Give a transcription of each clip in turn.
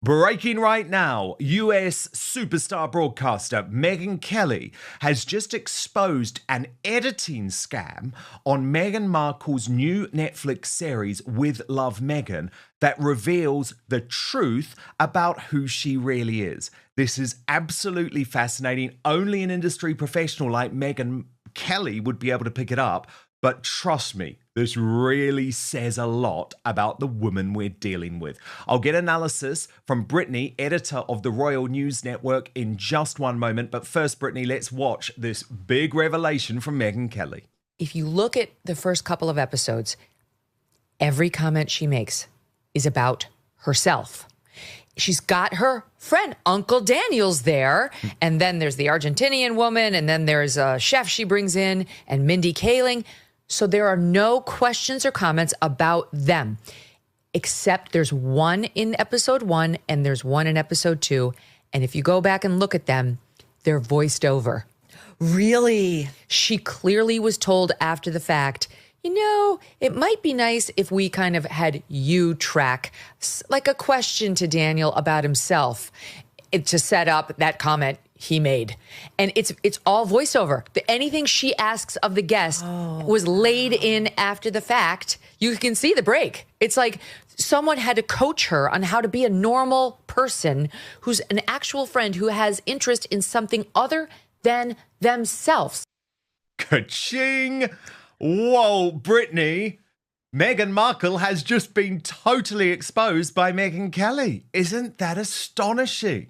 Breaking right now, US superstar broadcaster Megyn Kelly has just exposed an editing scam on Meghan Markle's new Netflix series With Love Meghan that reveals the truth about who she really is. This is absolutely fascinating. Only an industry professional like Megyn Kelly would be able to pick it up. But trust me, this really says a lot about the woman we're dealing with. I'll get analysis from Brittany, editor of the Royal News Network, in just one moment. But first, Brittany, let's watch this big revelation from Megyn Kelly. If you look at the first couple of episodes, every comment she makes is about herself. She's got her friend, Uncle Daniel's there. And then there's the Argentinian woman. And then there's a chef she brings in and Mindy Kaling. So there are no questions or comments about them, except there's one in episode 1 and there's one in episode 2. And if you go back and look at them, they're voiced over. Really? She clearly was told after the fact, you know, it might be nice if we kind of had you track like a question to Daniel about himself to set up that comment he made. And it's all voiceover. Anything she asks of the guest was laid in after the fact. You can see the break. It's like someone had to coach her on how to be a normal person who's an actual friend who has interest in something other than themselves. Ka-ching! Whoa, Brittany. Meghan Markle has just been totally exposed by Megyn Kelly. Isn't that astonishing?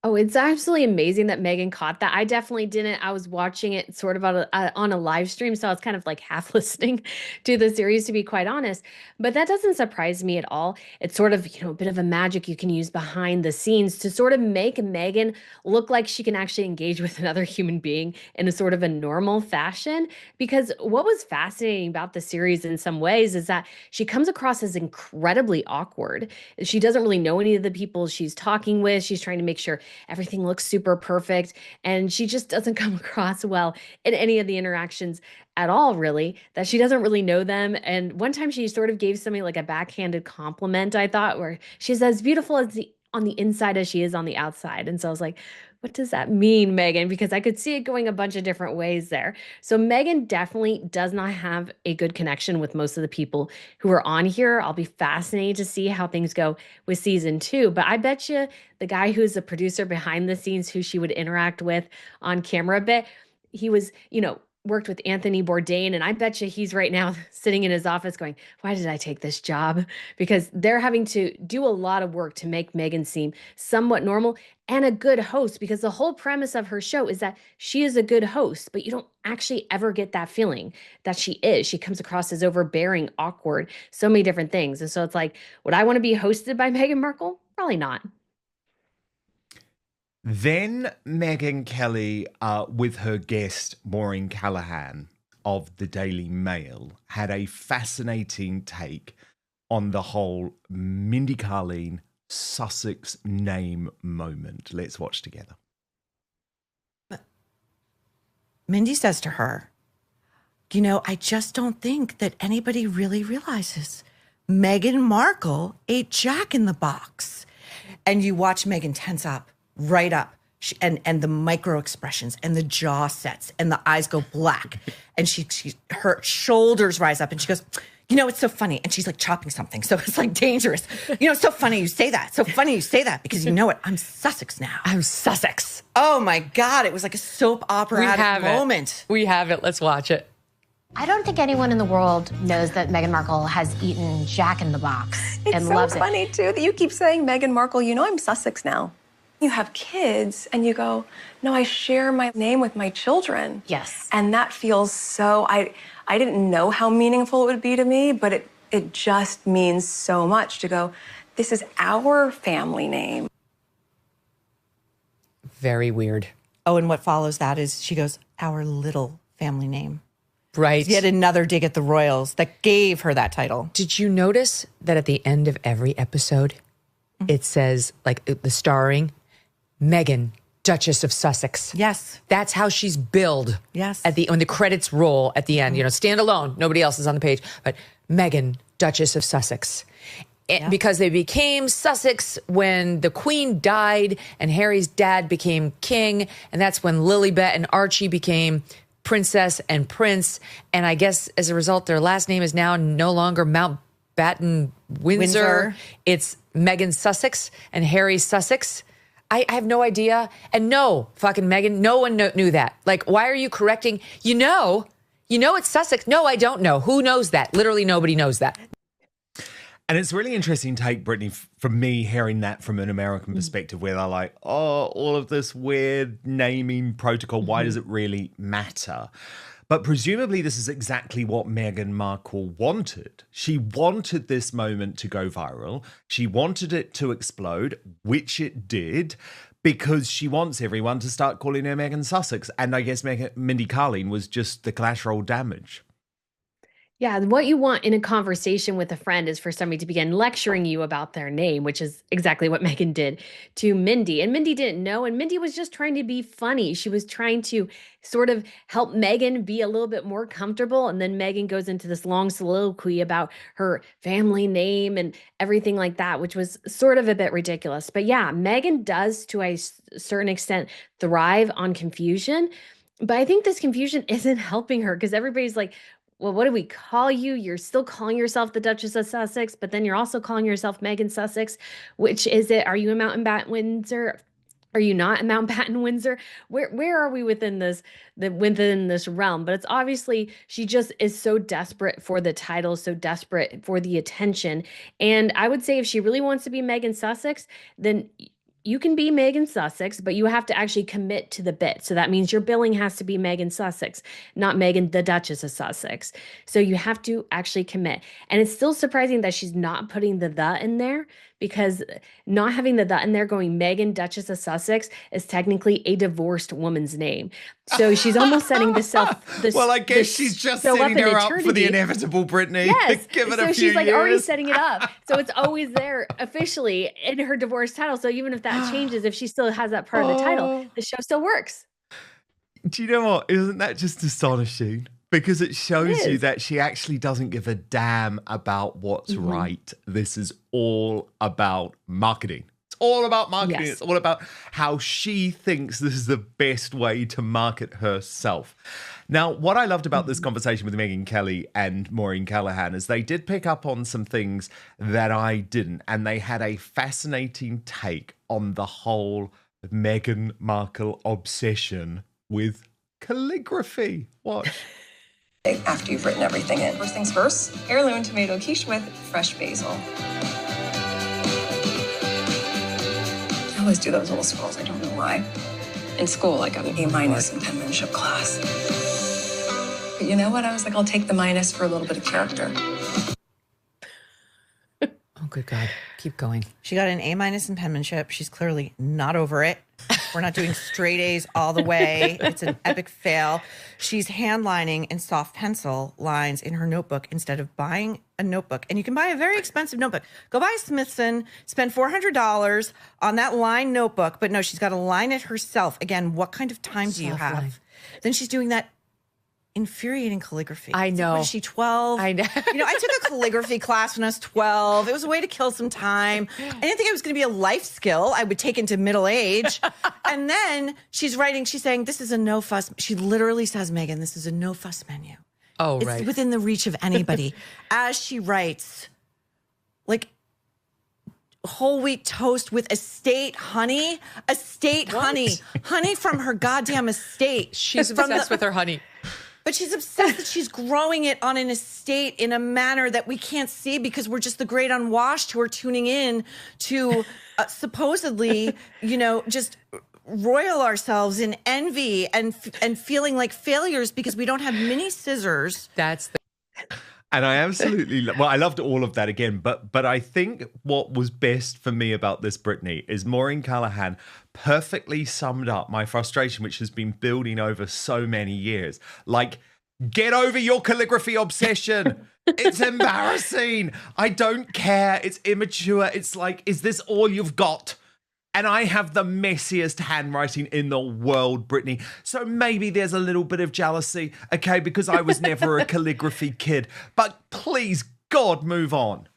Oh, it's absolutely amazing that Megyn caught that. I definitely didn't. I was watching it sort of on a live stream, so I was kind of like half listening to the series, to be quite honest. But that doesn't surprise me at all. It's sort of, a bit of a magic you can use behind the scenes to sort of make Megyn look like she can actually engage with another human being in a sort of a normal fashion. Because what was fascinating about the series in some ways is that she comes across as incredibly awkward. She doesn't really know any of the people she's talking with. She's trying to make sure everything looks super perfect, and she just doesn't come across well in any of the interactions at all, really, that she doesn't really know them. And one time she sort of gave somebody like a backhanded compliment, I thought, where she's as beautiful on the inside as she is on the outside. And so I was like, what does that mean, Megyn? Because I could see it going a bunch of different ways there. So Megyn definitely does not have a good connection with most of the people who are on here. I'll be fascinated to see how things go with season 2. But I bet you the guy who's the producer behind the scenes, who she would interact with on camera a bit, he was, worked with Anthony Bourdain, and I bet you he's right now sitting in his office going, why did I take this job? Because they're having to do a lot of work to make Megyn seem somewhat normal and a good host, because the whole premise of her show is that she is a good host, but you don't actually ever get that feeling that she is. She comes across as overbearing, awkward, so many different things. And so it's like, would I want to be hosted by Meghan Markle? Probably not. Then Megyn Kelly, with her guest Maureen Callahan of the Daily Mail, had a fascinating take on the whole Mindy Kaling Sussex name moment. Let's watch together. Mindy says to her, I just don't think that anybody really realizes Meghan Markle ate Jack in the Box. And you watch Megyn tense up. Right up, and the micro expressions and the jaw sets and the eyes go black, and her shoulders rise up, and she goes, it's so funny, and she's like chopping something, so it's like dangerous. It's so funny you say that. So funny you say that, because I'm Sussex now. I'm Sussex. Oh my God, it was like a soap opera moment. We have it. Let's watch it. I don't think anyone in the world knows that Meghan Markle has eaten Jack in the Box and loves it. It's so funny too that you keep saying Meghan Markle. I'm Sussex now. You have kids and you go, no, I share my name with my children. Yes. And that feels so, I didn't know how meaningful it would be to me, but it just means so much to go, this is our family name. Very weird. Oh, and what follows that is she goes, our little family name. Right. Yet another dig at the royals that gave her that title. Did you notice that at the end of every episode, it says, like, the starring, Megyn, Duchess of Sussex? Yes. That's how she's billed. Yes. When the credits roll at the end, stand alone. Nobody else is on the page. But Megyn, Duchess of Sussex. because they became Sussex when the Queen died and Harry's dad became king. And that's when Lilibet and Archie became Princess and Prince. And I guess as a result, their last name is now no longer Mountbatten Windsor. It's Meghan Sussex and Harry Sussex. I have no idea. And no, fucking Meghan, no one knew that. Like, why are you correcting? You know it's Sussex. No, I don't know. Who knows that? Literally nobody knows that. And it's really interesting take, Brittany, from me hearing that from an American perspective where they're like, oh, all of this weird naming protocol, why does it really matter? But presumably this is exactly what Meghan Markle wanted. She wanted this moment to go viral. She wanted it to explode, which it did, because she wants everyone to start calling her Meghan Sussex. And I guess Mindy Kaling was just the collateral damage. Yeah, what you want in a conversation with a friend is for somebody to begin lecturing you about their name, which is exactly what Meghan did to Mindy. And Mindy didn't know, and Mindy was just trying to be funny. She was trying to sort of help Meghan be a little bit more comfortable. And then Meghan goes into this long soliloquy about her family name and everything like that, which was sort of a bit ridiculous. But yeah, Meghan does to a certain extent thrive on confusion. But I think this confusion isn't helping her because everybody's like, well, what do we call you? You're still calling yourself the Duchess of Sussex, but then you're also calling yourself Meghan Sussex. Which is it? Are you a Mountbatten Windsor? Are you not a Mountbatten Windsor? Where are we within this realm? But it's obviously she just is so desperate for the title, so desperate for the attention. And I would say if she really wants to be Meghan Sussex, then you can be Meghan Sussex, but you have to actually commit to the bit. So that means your billing has to be Meghan Sussex, not Meghan the Duchess of Sussex. So you have to actually commit. And it's still surprising that she's not putting the in there, because not having the in there going Meghan Duchess of Sussex is technically a divorced woman's name. So she's almost setting well, I guess she's just setting her up for the inevitable, Brittany. Yes. Give it so a few she's like years. already setting it up. So it's always there officially in her divorce title. So even if that changes, if she still has that part of the title, the show still works. Do you know what? Isn't that just astonishing? Because it shows you that she actually doesn't give a damn about what's right. This is all about marketing. It's all about marketing. Yes. It's all about how she thinks this is the best way to market herself. Now, what I loved about this conversation with Megyn Kelly and Maureen Callahan is they did pick up on some things that I didn't, and they had a fascinating take on the whole Meghan Markle obsession with calligraphy. Watch. After you've written everything in. First things first, heirloom tomato quiche with fresh basil. I always do those little scrolls, I don't know why. In school, I got an A- in penmanship class. But you know what? I was like, I'll take the minus for a little bit of character. Oh, good God. Keep going. She got an A- in penmanship. She's clearly not over it. We're not doing straight A's all the way. It's an epic fail. She's handlining in soft pencil lines in her notebook instead of buying a notebook. And you can buy a very expensive notebook. Go buy Smithson, spend $400 on that line notebook. But no, she's got to line it herself. Again, what kind of time do you have? Line. Then she's doing that infuriating calligraphy. I know. What is she, 12? I know. I took a calligraphy class when I was 12. It was a way to kill some time. I didn't think it was going to be a life skill I would take into middle age. And then she's saying, this is a no fuss. She literally says, Megyn, this is a no fuss menu. Oh, It's right. within the reach of anybody. As she writes, like, whole wheat toast with estate honey. Honey from her goddamn estate. She's obsessed with her honey. But she's obsessed that she's growing it on an estate in a manner that we can't see because we're just the great unwashed who are tuning in to supposedly, just roil ourselves in envy and feeling like failures because we don't have mini scissors. And I absolutely, I loved all of that again. But I think what was best for me about this, Brittany, is Maureen Callahan perfectly summed up my frustration, which has been building over so many years. Like, get over your calligraphy obsession. It's embarrassing. I don't care. It's immature. It's like, is this all you've got? And I have the messiest handwriting in the world, Brittany. So maybe there's a little bit of jealousy, okay, because I was never a calligraphy kid. But please, God, move on.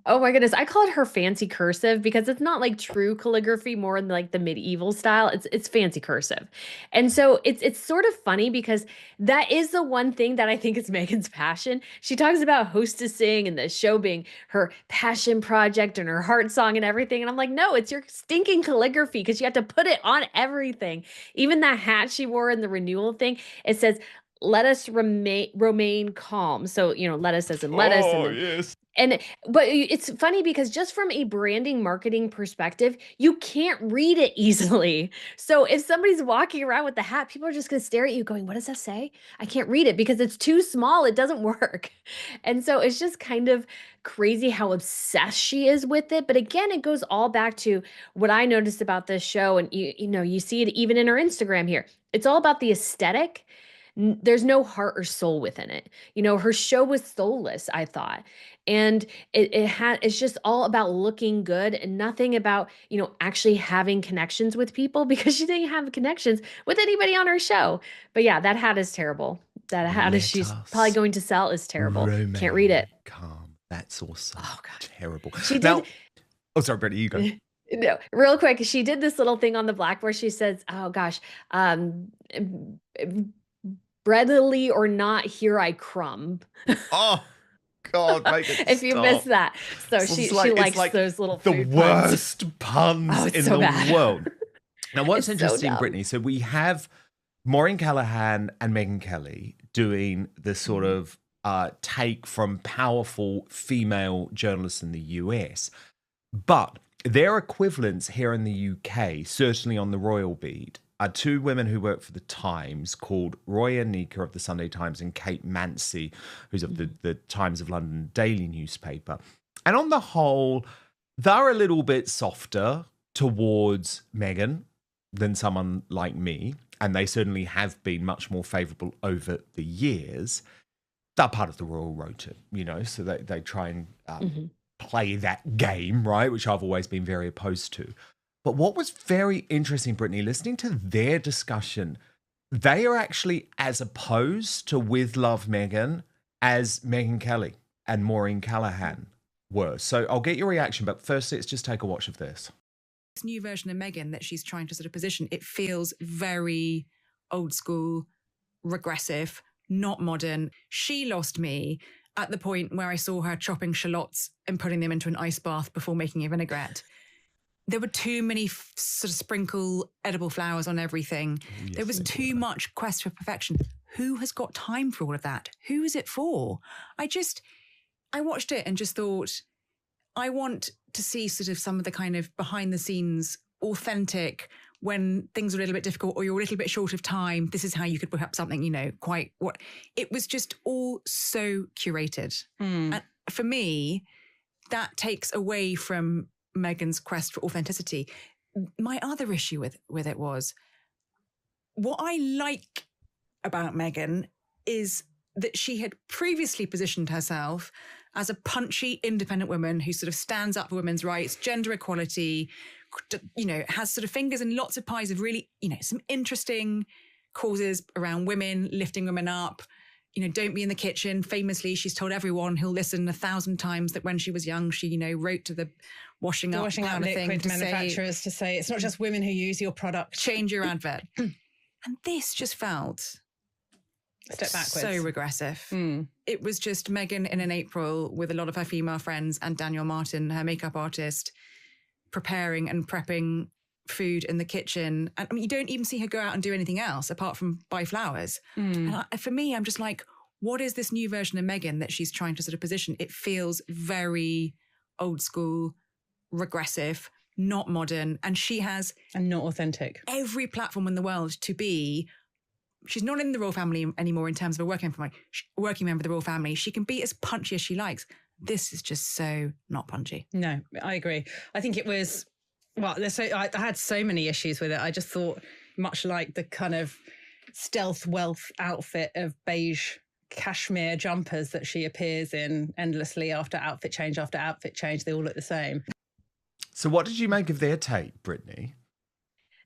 Oh my goodness. I call it her fancy cursive because it's not like true calligraphy, more in like the medieval style. It's fancy cursive. And so it's sort of funny because that is the one thing that I think is Meghan's passion. She talks about hostessing and the show being her passion project and her heart song and everything. And I'm like, no, it's your stinking calligraphy because you have to put it on everything. Even that hat she wore in the renewal thing, it says, let us remain calm. So, lettuce as in lettuce, and Oh, then yes. but it's funny because just from a branding marketing perspective, you can't read it easily. So if somebody's walking around with the hat, people are just going to stare at you going, what does that say? I can't read it because it's too small. It doesn't work. And so it's just kind of crazy how obsessed she is with it. But again, it goes all back to what I noticed about this show. And you see it even in her Instagram here. It's all about the aesthetic. There's no heart or soul within it. Her show was soulless, I thought. And it's just all about looking good and nothing about, actually having connections with people because she didn't have connections with anybody on her show. But yeah, that hat is terrible. That hat Let she's us probably going to sell is terrible. Can't read it. calm. That's also Oh God. terrible. She did. Now, oh, sorry, Brittany, you go. No, real quick. She did this little thing on the blackboard. She says, oh gosh, breadily or not, here I crumb. Oh, God, make it If you stop. missed that. So It's she like- it's likes like those little the food puns. worst puns Oh, it's in so the bad. world. Now, what's It's so interesting, dumb. Brittany, so we have Maureen Callahan and Megyn Kelly doing the sort of take from powerful female journalists in the US, but their equivalents here in the UK, certainly on the royal beat, are two women who work for the Times called Roya Nika of the Sunday Times and Kate Mancy, who's of the Times of London daily newspaper. And on the whole, they're a little bit softer towards Meghan than someone like me. And they certainly have been much more favourable over the years. They're part of the royal rota, so they try and play that game, right? Which I've always been very opposed to. But what was very interesting, Brittany, listening to their discussion, they are actually as opposed to With Love Meghan as Megyn Kelly and Maureen Callahan were. So I'll get your reaction, but first let's just take a watch of this. This new version of Meghan that she's trying to sort of position, it feels very old school, regressive, not modern. She lost me at the point where I saw her chopping shallots and putting them into an ice bath before making a vinaigrette. There were too many sort of sprinkle edible flowers on everything. Yes, there was too much quest for perfection. Who has got time for all of that? Who is it for? I watched it and just thought, I want to see sort of some of the kind of behind the scenes, authentic, when things are a little bit difficult or you're a little bit short of time, this is how you could put up something, quite what. It was just all so curated. And for me, that takes away from Meghan's quest for authenticity. My other issue with it was, what I like about Meghan is that she had previously positioned herself as a punchy, independent woman who sort of stands up for women's rights, gender equality, has sort of fingers in lots of pies of really, some interesting causes around women, lifting women up. Don't be in the kitchen. Famously, she's told everyone who'll listen 1,000 times that when she was young, she, wrote to the washing up liquid manufacturers to say it's not just women who use your product. Change your advert. And this just felt Step backwards. so regressive. It was just Meghan in an April with a lot of her female friends and Daniel Martin, her makeup artist, preparing and prepping food in the kitchen. And you don't even see her go out and do anything else apart from buy flowers. And for me, I'm just like, what is this new version of Meghan that she's trying to sort of position? It feels very old school, regressive, not modern. And she has... And not authentic. Every platform in the world to be... She's not in the royal family anymore in terms of a working member of the royal family. She can be as punchy as she likes. This is just so not punchy. No, I agree. I think it was... Well, I had so many issues with it. I just thought, much like the kind of stealth wealth outfit of beige cashmere jumpers that she appears in endlessly after outfit change, they all look the same. So what did you make of their take, Brittany?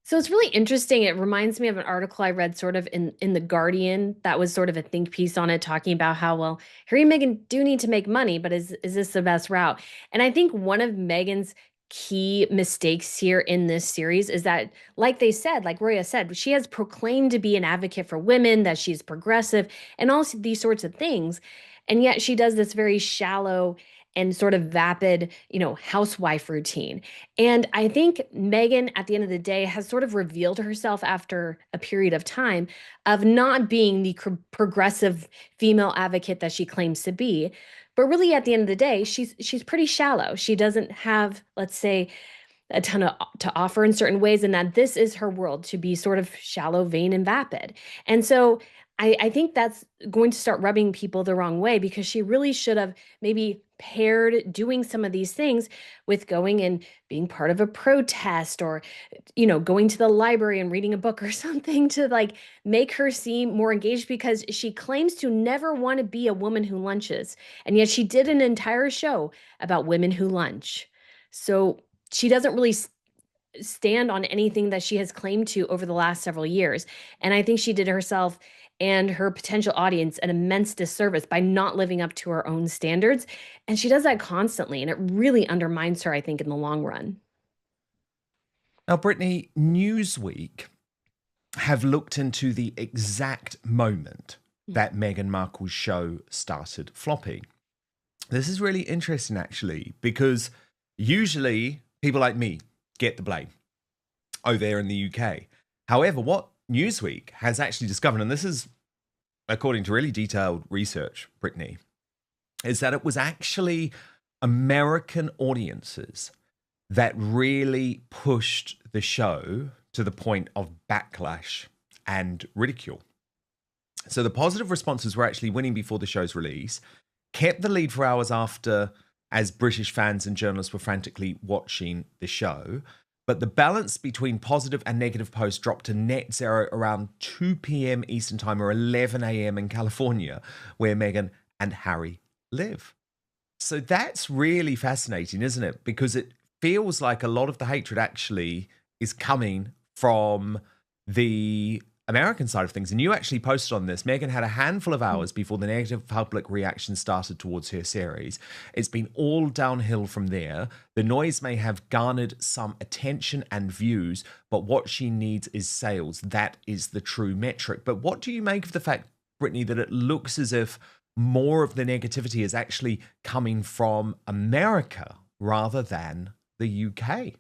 So it's really interesting. It reminds me of an article I read sort of in The Guardian that was sort of a think piece on it, talking about how, well, Harry and Meghan do need to make money, but is this the best route? And I think one of Meghan's key mistakes here in this series is that, like they said, like Roya said, she has proclaimed to be an advocate for women, that she's progressive, and all these sorts of things. And yet she does this very shallow and sort of vapid, housewife routine. And I think Meghan, at the end of the day, has sort of revealed herself after a period of time of not being the progressive female advocate that she claims to be. But really, at the end of the day, she's pretty shallow. She doesn't have, let's say, a ton to offer in certain ways, and that this is her world, to be sort of shallow, vain, and vapid. And so I think that's going to start rubbing people the wrong way, because she really should have maybe paired doing some of these things with going and being part of a protest, or going to the library and reading a book or something, to like make her seem more engaged, because she claims to never want to be a woman who lunches, and yet she did an entire show about women who lunch. So she doesn't really stand on anything that she has claimed to over the last several years. And I think she did herself and her potential audience an immense disservice by not living up to her own standards. And she does that constantly, and it really undermines her, I think, in the long run. Now, Brittany, Newsweek have looked into the exact moment that Meghan Markle's show started flopping. This is really interesting, actually, because usually people like me get the blame over there in the UK. However, what Newsweek has actually discovered, and this is according to really detailed research, Brittany, is that it was actually American audiences that really pushed the show to the point of backlash and ridicule. So the positive responses were actually winning before the show's release, kept the lead for hours after, as British fans and journalists were frantically watching the show. But the balance between positive and negative posts dropped to net zero around 2 p.m. Eastern Time, or 11 a.m. in California, where Meghan and Harry live. So that's really fascinating, isn't it? Because it feels like a lot of the hatred actually is coming from the American side of things. And you actually posted on this. Meghan had a handful of hours before the negative public reaction started towards her series. It's been all downhill from there. The noise may have garnered some attention and views, but what she needs is sales. That is the true metric. But what do you make of the fact, Brittany, that it looks as if more of the negativity is actually coming from America rather than the UK?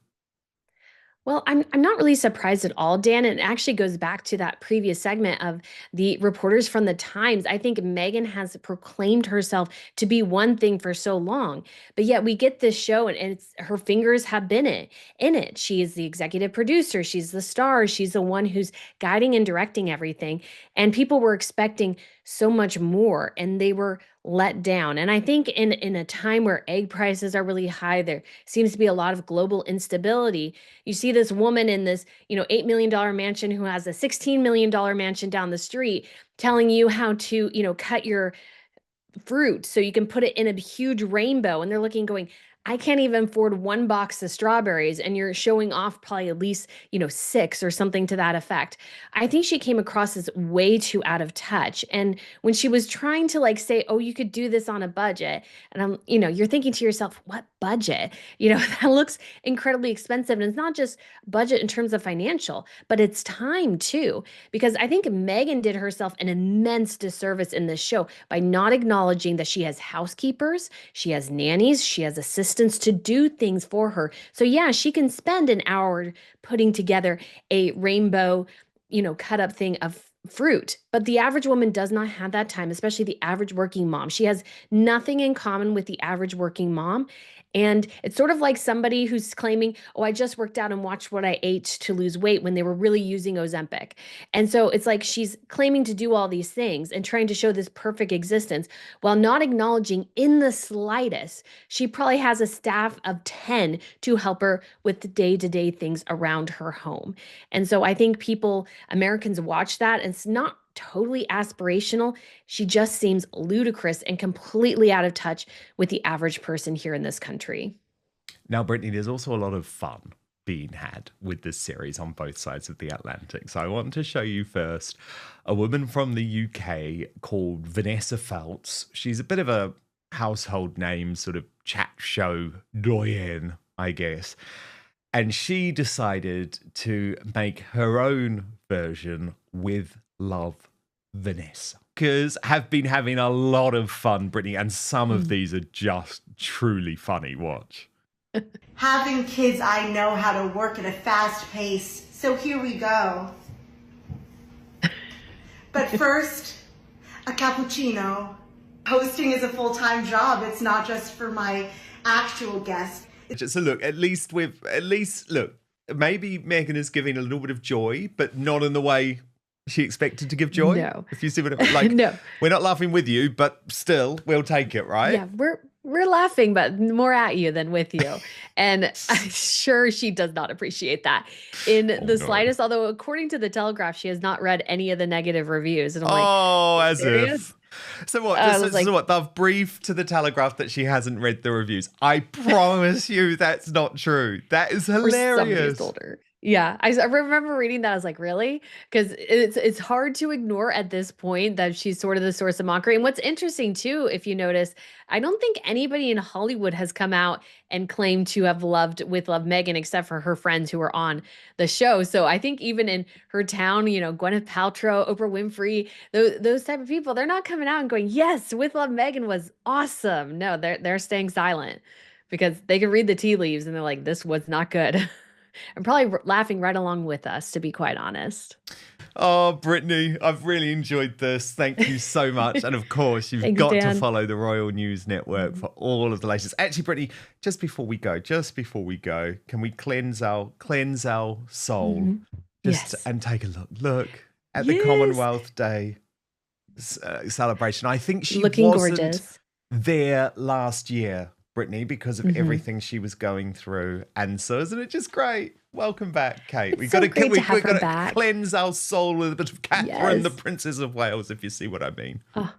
Well, I'm not really surprised at all, Dan. And it actually goes back to that previous segment of the reporters from the Times. I think Meghan has proclaimed herself to be one thing for so long, but yet we get this show, and it's her fingers have been in it. She is the executive producer, she's the star, she's the one who's guiding and directing everything. And people were expecting so much more, and they were let down. And I think in a time where egg prices are really high, there seems to be a lot of global instability. You see this woman in this, $8 million mansion, who has a $16 million mansion down the street, telling you how to, cut your fruit so you can put it in a huge rainbow. And they're looking, going, I can't even afford one box of strawberries, and you're showing off probably at least, 6 or something to that effect. I think she came across as way too out of touch. And when she was trying to like say, oh, you could do this on a budget, and you're thinking to yourself, what budget? That looks incredibly expensive. And it's not just budget in terms of financial, but it's time too. Because I think Meghan did herself an immense disservice in this show by not acknowledging that she has housekeepers, she has nannies, she has assistants to do things for her. So yeah, she can spend an hour putting together a rainbow, cut up thing of fruit. But the average woman does not have that time, especially the average working mom. She has nothing in common with the average working mom. And it's sort of like somebody who's claiming, oh, I just worked out and watched what I ate to lose weight, when they were really using Ozempic. And so it's like she's claiming to do all these things and trying to show this perfect existence while not acknowledging in the slightest she probably has a staff of 10 to help her with the day-to-day things around her home. And so I think Americans watch that, and it's not totally aspirational. She just seems ludicrous and completely out of touch with the average person here in this country. Now, Brittany, there's also a lot of fun being had with this series on both sides of the Atlantic. So I want to show you first a woman from the UK called Vanessa Feltz. She's a bit of a household name, sort of chat show doyenne, I guess. And she decided to make her own version with Love, Vanessa. Because have been having a lot of fun, Brittany, and some of these are just truly funny. Watch. Having kids, I know how to work at a fast pace, so here we go. But first, a cappuccino. Hosting is a full-time job. It's not just for my actual guests. So look, at least look, maybe Meghan is giving a little bit of joy, but not in the way she expected to give joy. No. If you see what I mean. Like, No. We're not laughing with you, but still, we'll take it, right? Yeah, we're laughing, but more at you than with you. And I'm sure she does not appreciate that in the slightest. Although, according to the Telegraph, she has not read any of the negative reviews. And I'm like, as serious? if. So what? They've briefed to the Telegraph that she hasn't read the reviews. I promise you, that's not true. That is hilarious. Somebody's told her. Yeah, I remember reading that. I was like, really? Because it's hard to ignore at this point that she's sort of the source of mockery. And what's interesting too, if you notice, I don't think anybody in Hollywood has come out and claimed to have loved Meghan, except for her friends who were on the show. So I think even in her town, Gwyneth Paltrow, Oprah Winfrey, those type of people, they're not coming out and going, yes, With Love Meghan was awesome. No, they're staying silent because they can read the tea leaves and they're like, this was not good. I'm probably laughing right along with us, to be quite honest. Oh, Brittany, I've really enjoyed this. Thank you so much. And of course, you've got to follow the Royal News Network for all of the latest. Actually, Brittany, just before we go, can we cleanse our soul and take a look at the Commonwealth Day celebration? I think she wasn't gorgeous there last year, Brittany, because of everything she was going through. And so isn't it just great? Welcome back, Kate. We've got to cleanse our soul with a bit of Catherine, the Princess of Wales, if you see what I mean. Oh,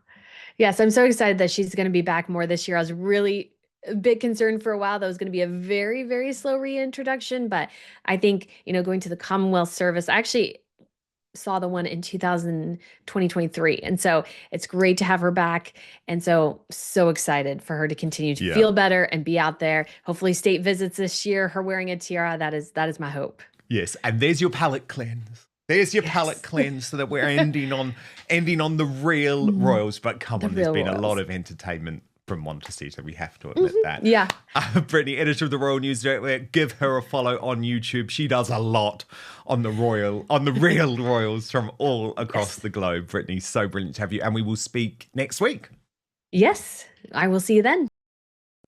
yes, I'm so excited that she's going to be back more this year. I was really a bit concerned for a while that was going to be a very, very slow reintroduction. But I think, going to the Commonwealth service, I actually saw the one in 2023. And so it's great to have her back. And so excited for her to continue to feel better and be out there. Hopefully state visits this year, her wearing a tiara. That is my hope. Yes. And there's your palate cleanse. There's your palate cleanse so that we're ending on the real royals. But come on, there's been a lot of entertainment from Montecito, we have to admit that. Yeah. Brittany, editor of the Royal News Network, give her a follow on YouTube. She does a lot on the real royals from all across the globe. Brittany, so brilliant to have you. And we will speak next week. Yes, I will see you then.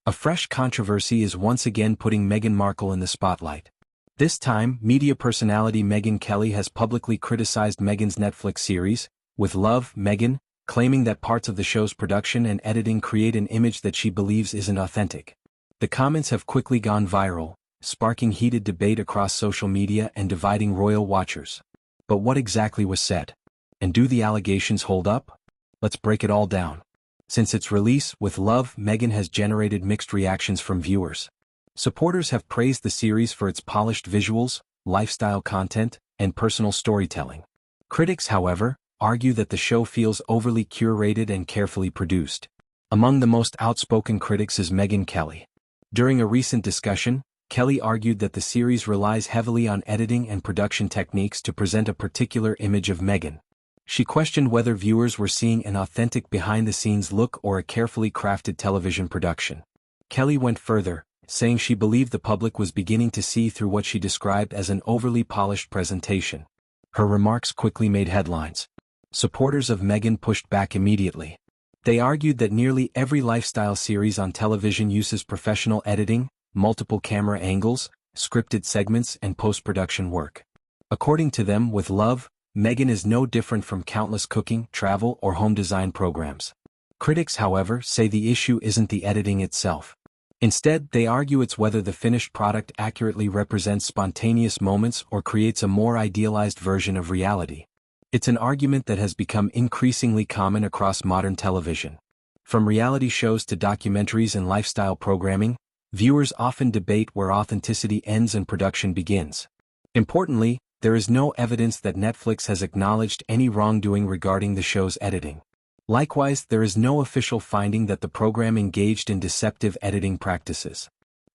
A fresh controversy is once again putting Meghan Markle in the spotlight. This time, media personality Megyn Kelly has publicly criticized Meghan's Netflix series, With Love, Meghan, claiming that parts of the show's production and editing create an image that she believes isn't authentic. The comments have quickly gone viral, sparking heated debate across social media and dividing royal watchers. But what exactly was said? And do the allegations hold up? Let's break it all down. Since its release, With Love, Meghan has generated mixed reactions from viewers. Supporters have praised the series for its polished visuals, lifestyle content, and personal storytelling. Critics, however, argue that the show feels overly curated and carefully produced. Among the most outspoken critics is Megyn Kelly. During a recent discussion, Kelly argued that the series relies heavily on editing and production techniques to present a particular image of Meghan. She questioned whether viewers were seeing an authentic behind-the-scenes look or a carefully crafted television production. Kelly went further, saying she believed the public was beginning to see through what she described as an overly polished presentation. Her remarks quickly made headlines. Supporters of Meghan pushed back immediately. They argued that nearly every lifestyle series on television uses professional editing, multiple camera angles, scripted segments, and post-production work. According to them, With Love, Meghan is no different from countless cooking, travel, or home design programs. Critics, however, say the issue isn't the editing itself. Instead, they argue it's whether the finished product accurately represents spontaneous moments or creates a more idealized version of reality. It's an argument that has become increasingly common across modern television. From reality shows to documentaries and lifestyle programming, Viewers often debate where authenticity ends and production begins. Importantly, there is no evidence that Netflix has acknowledged any wrongdoing regarding the show's editing. Likewise, there is no official finding that the program engaged in deceptive editing practices.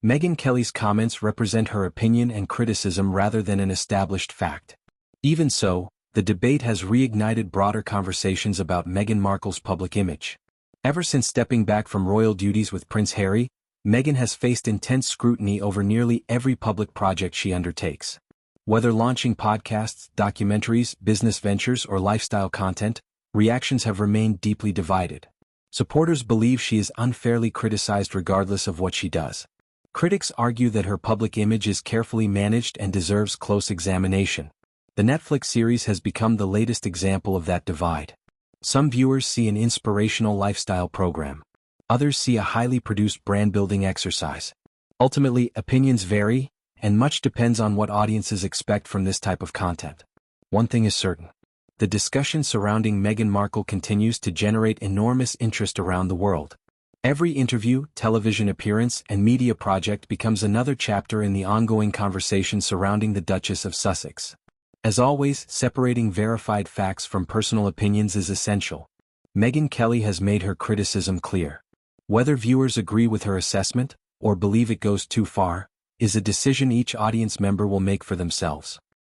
Megyn Kelly's comments represent her opinion and criticism rather than an established fact. Even so, the debate has reignited broader conversations about Meghan Markle's public image. Ever since stepping back from royal duties with Prince Harry, Meghan has faced intense scrutiny over nearly every public project she undertakes. Whether launching podcasts, documentaries, business ventures, or lifestyle content, reactions have remained deeply divided. Supporters believe she is unfairly criticized regardless of what she does. Critics argue that her public image is carefully managed and deserves close examination. The Netflix series has become the latest example of that divide. Some viewers see an inspirational lifestyle program. Others see a highly produced brand-building exercise. Ultimately, opinions vary, and much depends on what audiences expect from this type of content. One thing is certain. The discussion surrounding Meghan Markle continues to generate enormous interest around the world. Every interview, television appearance, and media project becomes another chapter in the ongoing conversation surrounding the Duchess of Sussex. As always, separating verified facts from personal opinions is essential. Megyn Kelly has made her criticism clear. Whether viewers agree with her assessment, or believe it goes too far, is a decision each audience member will make for themselves.